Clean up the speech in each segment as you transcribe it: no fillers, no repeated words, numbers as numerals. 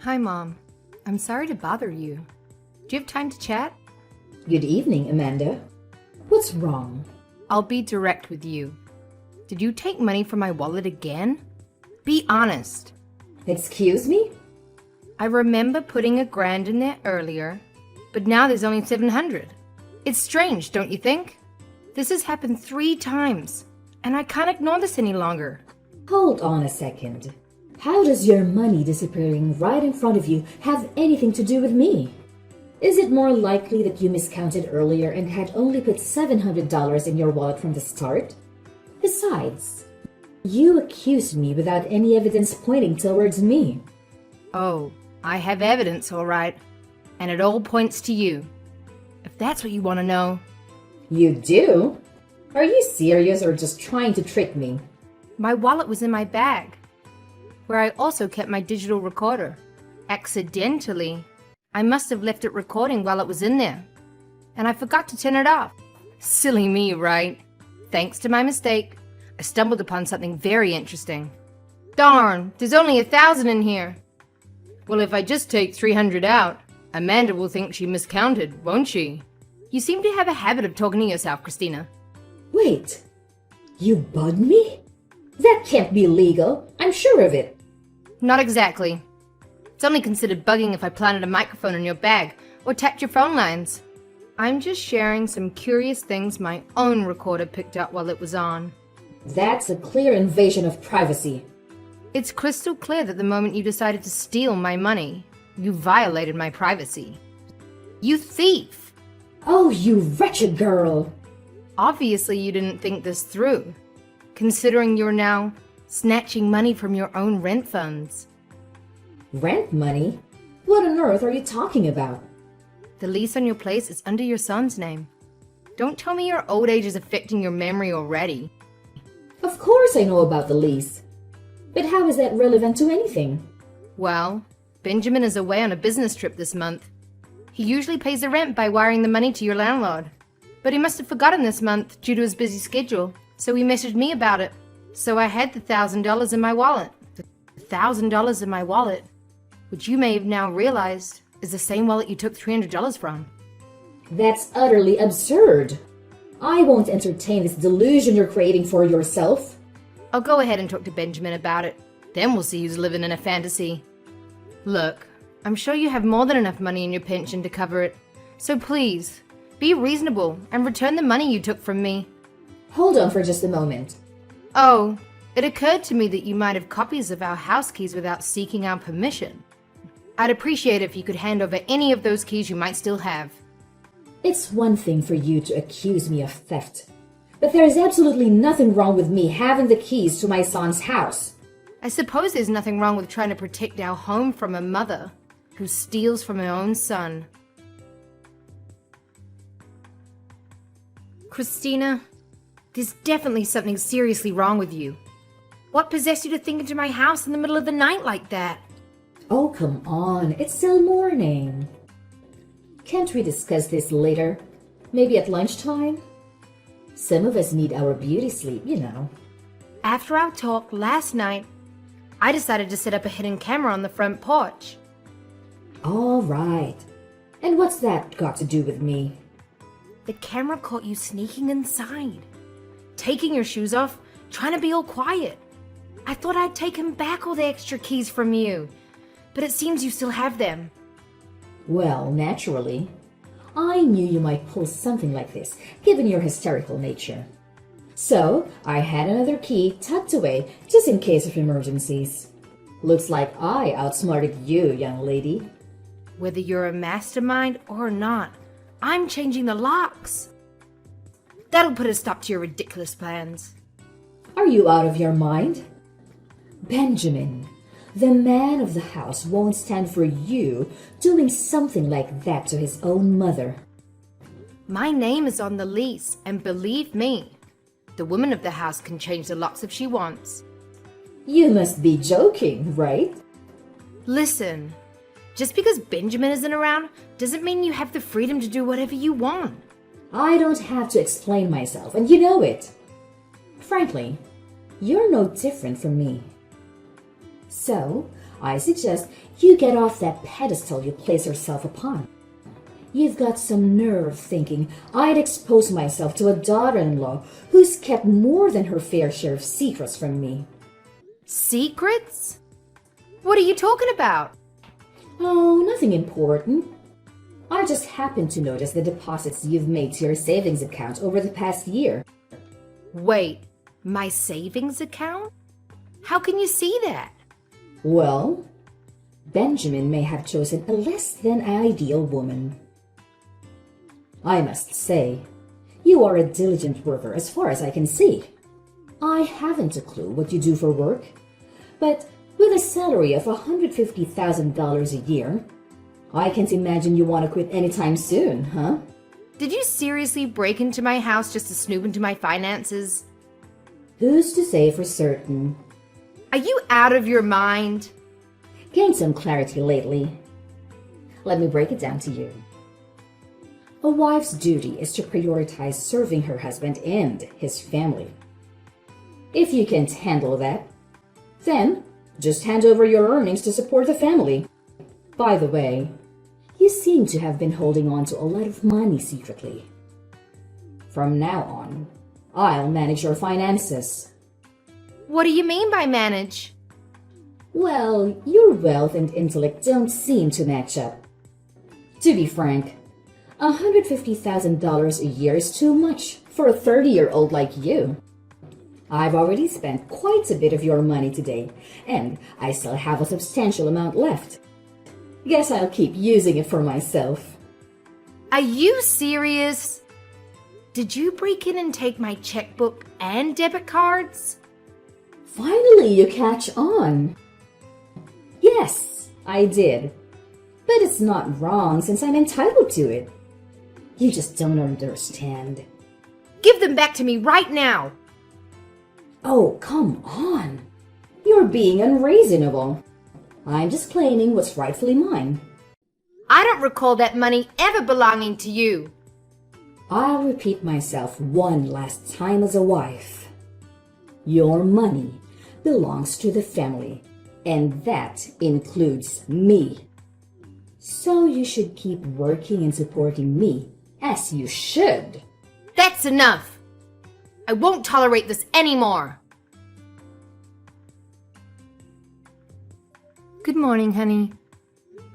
Hi, Mom. I'm sorry to bother you. Do you have time to chat? Good evening, Amanda. What's wrong? I'll be direct with you. Did you take money from my wallet again? Be honest. Excuse me? I remember putting $1,000 in there earlier, but now there's only 700. It's strange, don't you think? This has happened 3 times, and I can't ignore this any longer. Hold on a second. How does your money disappearing right in front of you have anything to do with me? Is it more likely that you miscounted earlier and had only put $700 in your wallet from the start? Besides, you accused me without any evidence pointing towards me. Oh, I have evidence, all right, and it all points to you. If that's what you want to know. You do? Are you serious or just trying to trick me? My wallet was in my bag, where I also kept my digital recorder. Accidentally, I must have left it recording while it was in there, and I forgot to turn it off. Silly me, right? Thanks to my mistake, I stumbled upon something very interesting. Darn, there's only 1,000 in here. Well, if I just take 300 out, Amanda will think she miscounted, won't she? You seem to have a habit of talking to yourself, Christina. Wait, you bugged me? That can't be legal. I'm sure of it. Not exactly. It's only considered bugging if I planted a microphone in your bag or tapped your phone lines. I'm just sharing some curious things my own recorder picked up while it was on. That's a clear invasion of privacy. It's crystal clear that the moment you decided to steal my money, you violated my privacy. You thief! Oh, you wretched girl! Obviously you didn't think this through, considering you're now snatching money from your own rent funds. Rent money? What on earth are you talking about? The lease on your place is under your son's name. Don't tell me your old age is affecting your memory already. Of course I know about the lease. But how is that relevant to anything? Well, Benjamin is away on a business trip this month. He usually pays the rent by wiring the money to your landlord. But he must have forgotten this month due to his busy schedule, so he messaged me about it. So I had the $1,000 in my wallet. The $1,000 in my wallet, which you may have now realized is the same wallet you took $300 from. That's utterly absurd. I won't entertain this delusion you're creating for yourself. I'll go ahead and talk to Benjamin about it. Then we'll see who's living in a fantasy. Look, I'm sure you have more than enough money in your pension to cover it. So please, be reasonable and return the money you took from me. Hold on for just a moment. Oh, it occurred to me that you might have copies of our house keys without seeking our permission. I'd appreciate it if you could hand over any of those keys you might still have. It's one thing for you to accuse me of theft, but there's absolutely nothing wrong with me having the keys to my son's house. I suppose there's nothing wrong with trying to protect our home from a mother who steals from her own son. Christina, there's definitely something seriously wrong with you. What possessed you to think into my house in the middle of the night like that? Oh, come on. It's still morning. Can't we discuss this later? Maybe at lunchtime? Some of us need our beauty sleep, you know. After our talk last night, I decided to set up a hidden camera on the front porch. All right. And what's that got to do with me? The camera caught you sneaking inside, taking your shoes off, trying to be all quiet. I thought I'd taken back all the extra keys from you, but it seems you still have them. Well, naturally. I knew you might pull something like this, given your hysterical nature. So, I had another key tucked away, just in case of emergencies. Looks like I outsmarted you, young lady. Whether you're a mastermind or not, I'm changing the locks. That'll put a stop to your ridiculous plans. Are you out of your mind? Benjamin, the man of the house won't stand for you doing something like that to his own mother. My name is on the lease, and believe me, the woman of the house can change the locks if she wants. You must be joking, right? Listen, just because Benjamin isn't around doesn't mean you have the freedom to do whatever you want. I don't have to explain myself, and you know it. Frankly, you're no different from me. So, I suggest you get off that pedestal you place yourself upon. You've got some nerve thinking I'd expose myself to a daughter-in-law who's kept more than her fair share of secrets from me. Secrets? What are you talking about? Oh, nothing important. I just happened to notice the deposits you've made to your savings account over the past year. Wait, my savings account? How can you see that? Well, Benjamin may have chosen a less than ideal woman. I must say, you are a diligent worker as far as I can see. I haven't a clue what you do for work, but with a salary of $150,000 a year, I can't imagine you want to quit anytime soon, huh? Did you seriously break into my house just to snoop into my finances? Who's to say for certain? Are you out of your mind? Gained some clarity lately. Let me break it down to you. A wife's duty is to prioritize serving her husband and his family. If you can't handle that, then just hand over your earnings to support the family. By the way, you seem to have been holding on to a lot of money secretly. From now on, I'll manage your finances. What do you mean by manage? Well, your wealth and intellect don't seem to match up. To be frank, $150,000 a year is too much for a 30-year-old like you. I've already spent quite a bit of your money today, and I still have a substantial amount left. Guess I'll keep using it for myself. Are you serious? Did you break in and take my checkbook and debit cards? Finally, you catch on. Yes, I did. But it's not wrong since I'm entitled to it. You just don't understand. Give them back to me right now. Oh, come on. You're being unreasonable. I'm just claiming what's rightfully mine. I don't recall that money ever belonging to you. I'll repeat myself one last time as a wife. Your money belongs to the family, and that includes me. So you should keep working and supporting me, as you should. That's enough. I won't tolerate this anymore. Good morning, honey.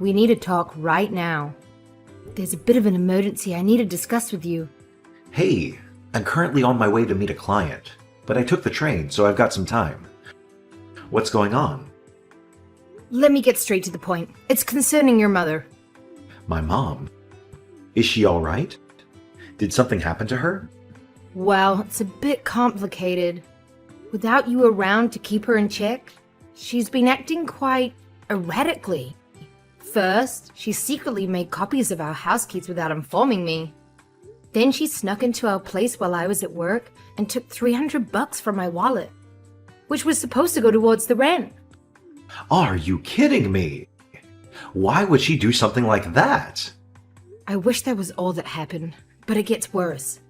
We need to talk right now. There's a bit of an emergency I need to discuss with you. Hey, I'm currently on my way to meet a client, but I took the train, so I've got some time. What's going on? Let me get straight to the point. It's concerning your mother. My mom? Is she all right? Did something happen to her? Well, it's a bit complicated. Without you around to keep her in check, she's been acting quite erratically. First, she secretly made copies of our house keys without informing me. Then she snuck into our place while I was at work and took $300 from my wallet, which was supposed to go towards the rent. Are you kidding me? Why would she do something like that? I wish that was all that happened, but it gets worse.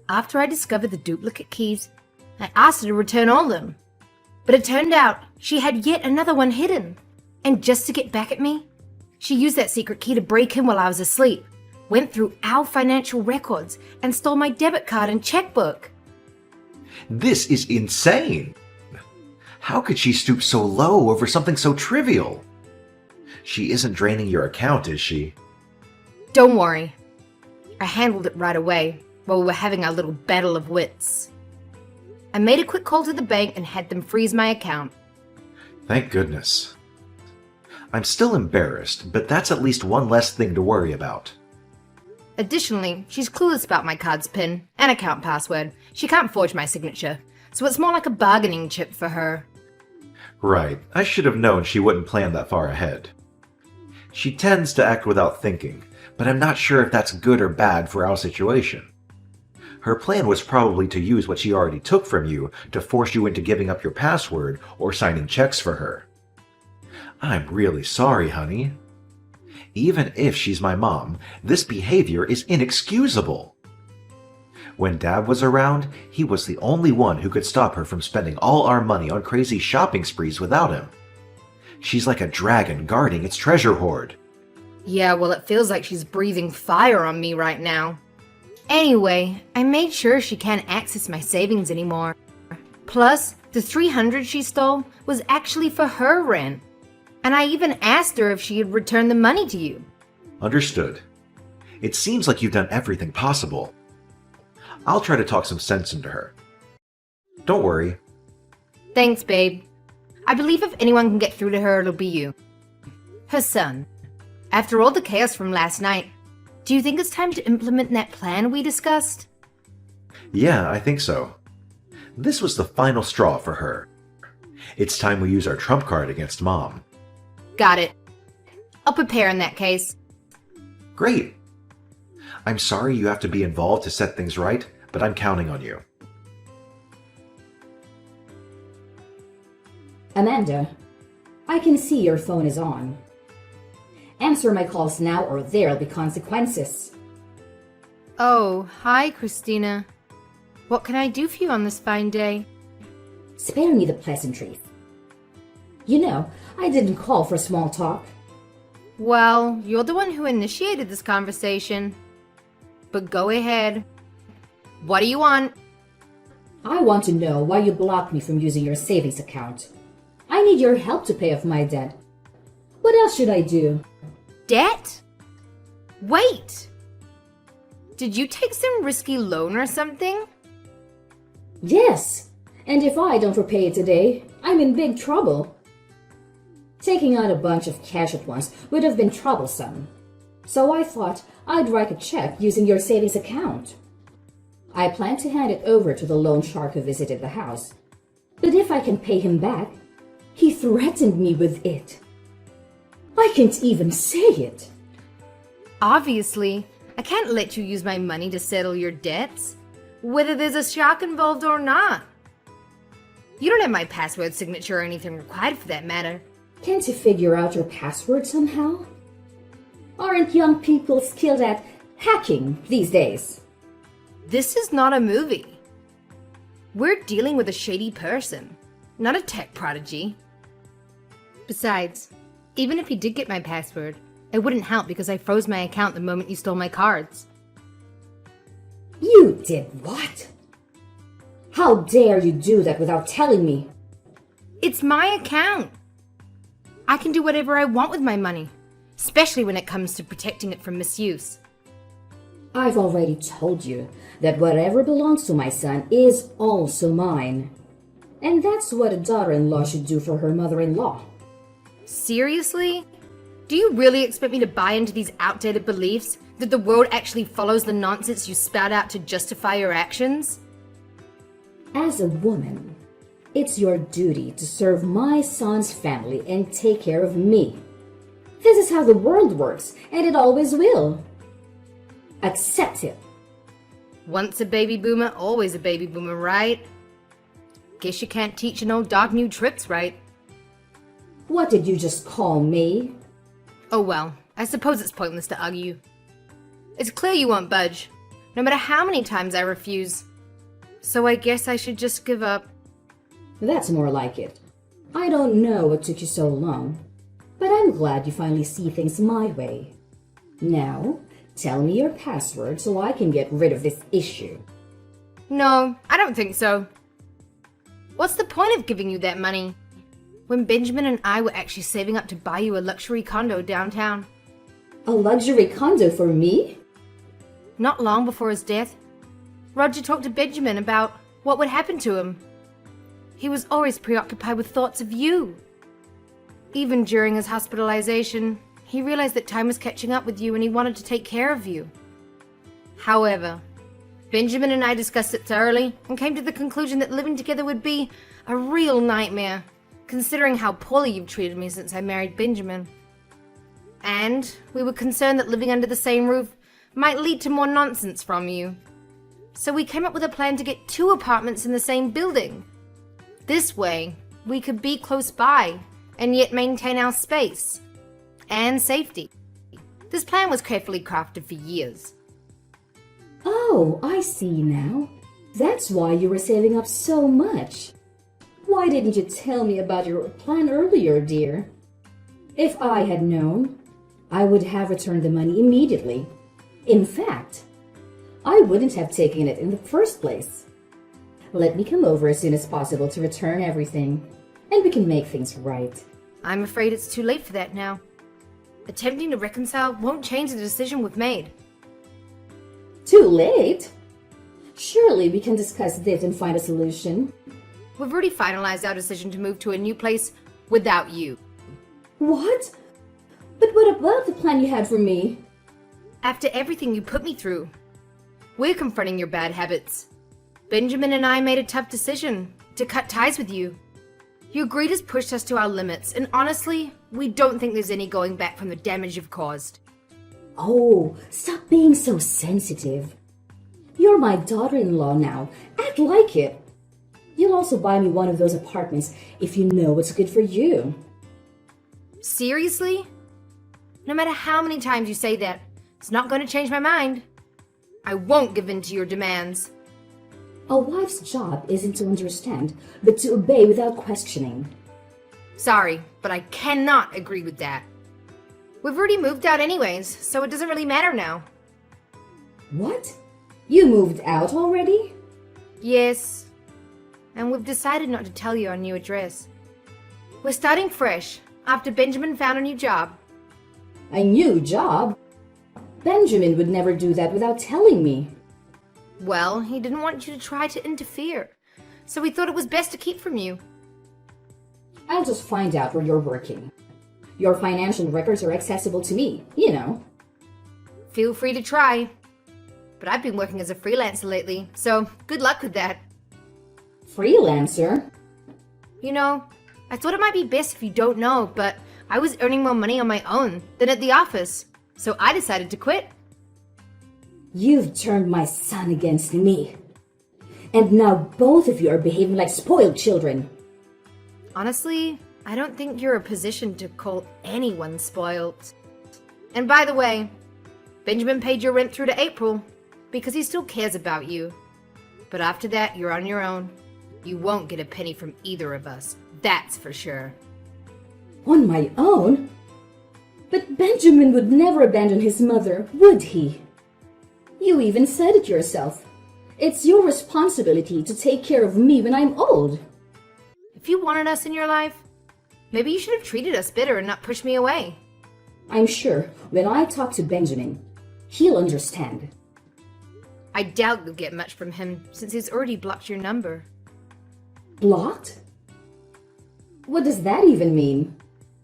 After I discovered the duplicate keys, I asked her to return all of them. But it turned out she had yet another one hidden. And just to get back at me, she used that secret key to break in while I was asleep, went through our financial records, and stole my debit card and checkbook. This is insane! How could she stoop so low over something so trivial? She isn't draining your account, is she? Don't worry. I handled it right away while we were having our little battle of wits. I made a quick call to the bank and had them freeze my account. Thank goodness. I'm still embarrassed, but that's at least one less thing to worry about. Additionally, she's clueless about my card's PIN and account password. She can't forge my signature, so it's more like a bargaining chip for her. Right, I should have known she wouldn't plan that far ahead. She tends to act without thinking, but I'm not sure if that's good or bad for our situation. Her plan was probably to use what she already took from you to force you into giving up your password or signing checks for her. I'm really sorry, honey. Even if she's my mom, this behavior is inexcusable. When Dad was around, he was the only one who could stop her from spending all our money on crazy shopping sprees without him. She's like a dragon guarding its treasure hoard. Yeah, well, it feels like she's breathing fire on me right now. Anyway, I made sure she can't access my savings anymore. Plus, the $300 she stole was actually for her rent. And I even asked her if she had returned the money to you. Understood. It seems like you've done everything possible. I'll try to talk some sense into her. Don't worry. Thanks, babe. I believe if anyone can get through to her, it'll be you. Her son. After all the chaos from last night, do you think it's time to implement that plan we discussed? Yeah, I think so. This was the final straw for her. It's time we use our trump card against Mom. Got it. I'll prepare in that case. Great. I'm sorry you have to be involved to set things right, but I'm counting on you. Amanda, I can see your phone is on. Answer my calls now or there'll be consequences. Oh, hi, Christina. What can I do for you on this fine day? Spare me the pleasantries. You know, I didn't call for small talk. Well, you're the one who initiated this conversation. But go ahead. What do you want? I want to know why you blocked me from using your savings account. I need your help to pay off my debt. What else should I do? Debt? Wait! Did you take some risky loan or something? Yes, and if I don't repay it today, I'm in big trouble. Taking out a bunch of cash at once would have been troublesome. So I thought I'd write a check using your savings account. I plan to hand it over to the loan shark who visited the house. But if I can pay him back, he threatened me with it. I can't even say it. Obviously, I can't let you use my money to settle your debts, whether there's a shark involved or not. You don't have my password signature or anything required for that matter. Can't you figure out your password somehow? Aren't young people skilled at hacking these days? This is not a movie. We're dealing with a shady person, not a tech prodigy. Besides, even if you did get my password, it wouldn't help because I froze my account the moment you stole my cards. You did what? How dare you do that without telling me? It's my account. I can do whatever I want with my money, especially when it comes to protecting it from misuse. I've already told you that whatever belongs to my son is also mine. And that's what a daughter-in-law should do for her mother-in-law. Seriously? Do you really expect me to buy into these outdated beliefs that the world actually follows the nonsense you spout out to justify your actions? As a woman, it's your duty to serve my son's family and take care of me. This is how the world works, and it always will. Accept it. Once a baby boomer, always a baby boomer, right? Guess you can't teach an old dog new tricks, right? What did you just call me? Oh well, I suppose it's pointless to argue. It's clear you won't budge, no matter how many times I refuse. So I guess I should just give up. That's more like it. I don't know what took you so long, but I'm glad you finally see things my way. Now, tell me your password so I can get rid of this issue. No, I don't think so. What's the point of giving you that money when Benjamin and I were actually saving up to buy you a luxury condo downtown? A luxury condo for me? Not long before his death, Roger talked to Benjamin about what would happen to him. He was always preoccupied with thoughts of you. Even during his hospitalization, he realized that time was catching up with you and he wanted to take care of you. However, Benjamin and I discussed it thoroughly and came to the conclusion that living together would be a real nightmare, considering how poorly you've treated me since I married Benjamin. And we were concerned that living under the same roof might lead to more nonsense from you. So we came up with a plan to get 2 apartments in the same building. This way, we could be close by and yet maintain our space and safety. This plan was carefully crafted for years. Oh, I see now. That's why you were saving up so much. Why didn't you tell me about your plan earlier, dear? If I had known, I would have returned the money immediately. In fact, I wouldn't have taken it in the first place. Let me come over as soon as possible to return everything, and we can make things right. I'm afraid it's too late for that now. Attempting to reconcile won't change the decision we've made. Too late? Surely we can discuss this and find a solution. We've already finalized our decision to move to a new place without you. What? But what about the plan you had for me? After everything you put me through, we're confronting your bad habits. Benjamin and I made a tough decision to cut ties with you. Your greed has pushed us to our limits, and honestly, we don't think there's any going back from the damage you've caused. Oh, stop being so sensitive. You're my daughter-in-law now. Act like it. You'll also buy me one of those apartments if you know what's good for you. Seriously? No matter how many times you say that, it's not going to change my mind. I won't give in to your demands. A wife's job isn't to understand, but to obey without questioning. Sorry, but I cannot agree with that. We've already moved out anyways, so it doesn't really matter now. What? You moved out already? Yes. And we've decided not to tell you our new address. We're starting fresh, after Benjamin found a new job. A new job? Benjamin would never do that without telling me. Well, he didn't want you to try to interfere, so we thought it was best to keep from you. I'll just find out where you're working. Your financial records are accessible to me, you know. Feel free to try. But I've been working as a freelancer lately, so good luck with that. Freelancer? You know, I thought it might be best if you don't know, but I was earning more money on my own than at the office, so I decided to quit. You've turned my son against me. And now both of you are behaving like spoiled children. Honestly, I don't think you're in a position to call anyone spoiled. And by the way, Benjamin paid your rent through to April because he still cares about you. But after that, you're on your own. You won't get a penny from either of us. That's for sure. On my own? But Benjamin would never abandon his mother, would he? You even said it yourself. It's your responsibility to take care of me when I'm old. If you wanted us in your life, maybe you should have treated us better and not pushed me away. I'm sure when I talk to Benjamin, he'll understand. I doubt you'll get much from him since he's already blocked your number. Blocked? What does that even mean?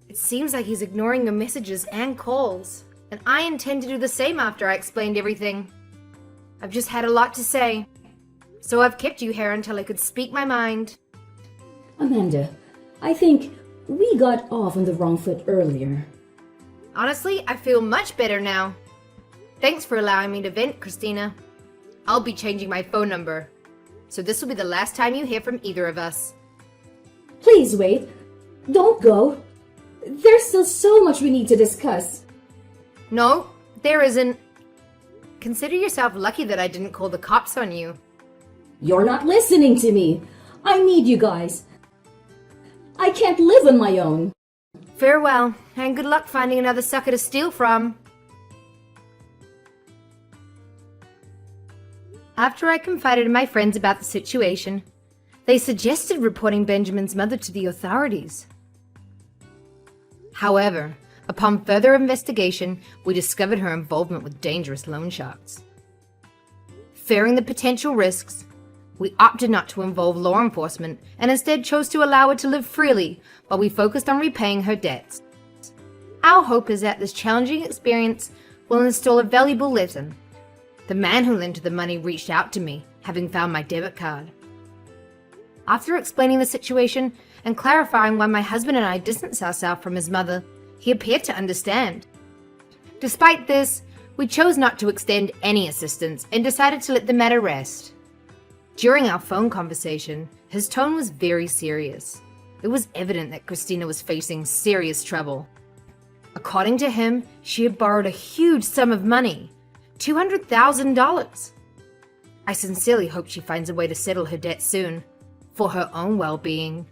It seems like he's ignoring your messages and calls, and I intend to do the same after I explained everything. I've just had a lot to say, so I've kept you here until I could speak my mind. Amanda, I think we got off on the wrong foot earlier. Honestly, I feel much better now. Thanks for allowing me to vent, Christina. I'll be changing my phone number, so this will be the last time you hear from either of us. Please wait. Don't go. There's still so much we need to discuss. No, there isn't. Consider yourself lucky that I didn't call the cops on you. You're not listening to me. I need you guys. I can't live on my own. Farewell, and good luck finding another sucker to steal from. After I confided in my friends about the situation, they suggested reporting Benjamin's mother to the authorities. However, upon further investigation, we discovered her involvement with dangerous loan sharks. Fearing the potential risks, we opted not to involve law enforcement and instead chose to allow her to live freely while we focused on repaying her debts. Our hope is that this challenging experience will instill a valuable lesson. The man who lent her the money reached out to me, having found my debit card. After explaining the situation and clarifying why my husband and I distanced ourselves from his mother, he appeared to understand. Despite this, we chose not to extend any assistance and decided to let the matter rest. During our phone conversation, his tone was very serious. It was evident that Christina was facing serious trouble. According to him, she had borrowed a huge sum of money, $200,000. I sincerely hope she finds a way to settle her debt soon, for her own well-being.